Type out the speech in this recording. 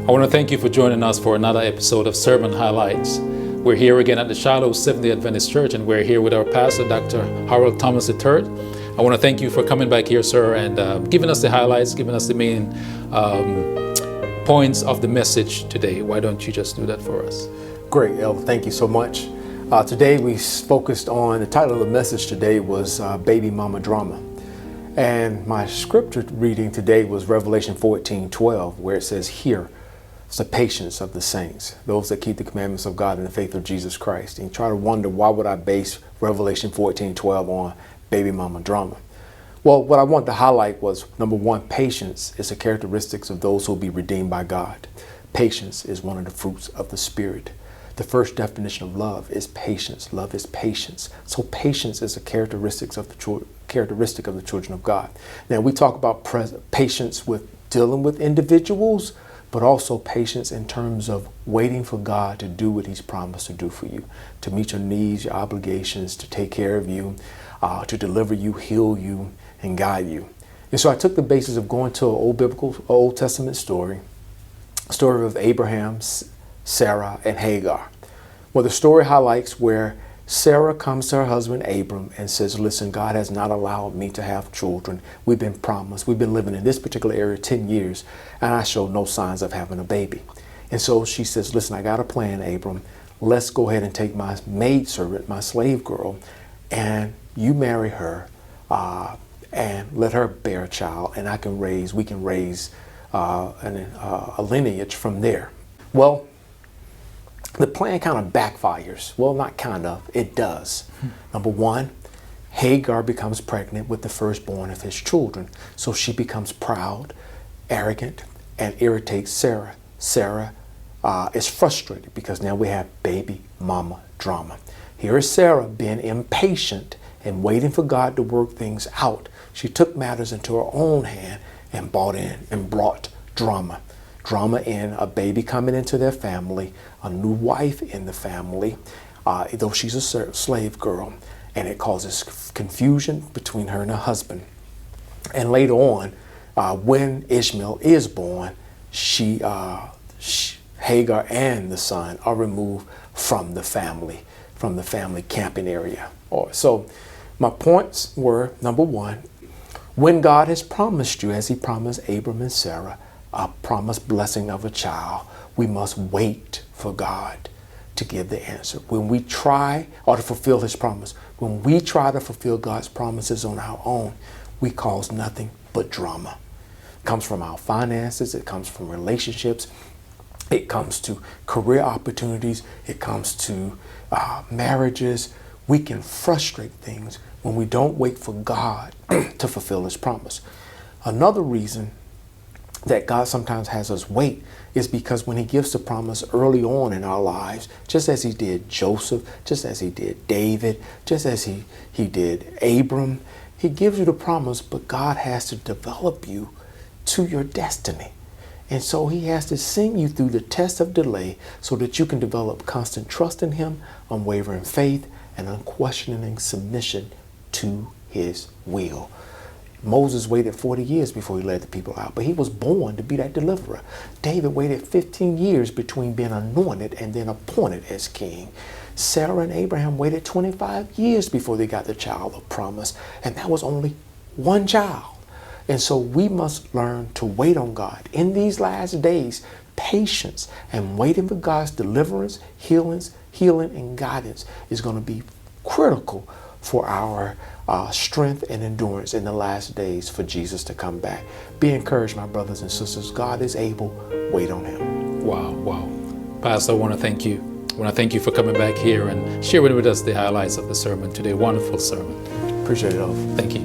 I want to thank you for joining us for another episode of Sermon Highlights. We're here again at the Shiloh Seventh-day Adventist Church, and we're here with our pastor, Dr. Harold Thomas III. I want to thank you for coming back here, sir, and giving us the highlights, giving us the main points of the message today. Why don't you just do that for us? Great, El. Thank you so much. Today we focused on, the title of the message today was Baby Mama Drama. And my scripture reading today was Revelation 14:12, where it says, "Here is the patience of the saints, those that keep the commandments of God in the faith of Jesus Christ." And you try to wonder, why would I base Revelation 14:12 on baby mama drama? Well, what I want to highlight was, number one, patience is a characteristic of those who will be redeemed by God. Patience is one of the fruits of the Spirit. The first definition of love is patience. Love is patience. So patience is a characteristic of the children of God. Now, we talk about patience with dealing with individuals, but also patience in terms of waiting for God to do what He's promised to do for you, to meet your needs, your obligations, to take care of you, to deliver you, heal you, and guide you. And so I took the basis of going to an Old Testament story of Abraham, Sarah, and Hagar. Well, the story highlights where Sarah comes to her husband Abram and says, "Listen, God has not allowed me to have children. We've been promised. We've been living in this particular area 10 years, and I show no signs of having a baby." And so she says, "Listen, I got a plan, Abram. Let's go ahead and take my maidservant, my slave girl, and you marry her, and let her bear a child, and we can raise a lineage from there." Well, the plan kind of backfires. Well, not kind of, it does. Number one, Hagar becomes pregnant with the firstborn of his children. So she becomes proud, arrogant, and irritates Sarah. Sarah is frustrated because now we have baby mama drama. Here is Sarah being impatient and waiting for God to work things out. She took matters into her own hand and brought drama. Drama in a baby coming into their family, a new wife in the family, though she's a slave girl, and it causes confusion between her and her husband. And later on, when Ishmael is born, Hagar and the son are removed from the family camping area. So my points were, number one, when God has promised you, as He promised Abram and Sarah, a promised blessing of a child, we must wait for God to give the answer. When we try to fulfill His promise, when we try to fulfill God's promises on our own, we cause nothing but drama. It comes from our finances, it comes from relationships, it comes to career opportunities, it comes to marriages. We can frustrate things when we don't wait for God to fulfill His promise. Another reason that God sometimes has us wait is because when He gives the promise early on in our lives, just as He did Joseph, just as He did David, just as he did Abram, He gives you the promise, but God has to develop you to your destiny. And so He has to send you through the test of delay so that you can develop constant trust in Him, unwavering faith, and unquestioning submission to His will. Moses waited 40 years before he led the people out, but he was born to be that deliverer. David waited 15 years between being anointed and then appointed as king. Sarah and Abraham waited 25 years before they got the child of promise, and that was only one child. And so we must learn to wait on God. In these last days, patience and waiting for God's deliverance, healing, and guidance is going to be critical for our strength and endurance in the last days for Jesus to come back. Be encouraged, my brothers and sisters. God is able. Wait on Him. Wow. Pastor, I want to thank you. I want to thank you for coming back here and sharing with us the highlights of the sermon today. Wonderful sermon. Appreciate it all. Thank you.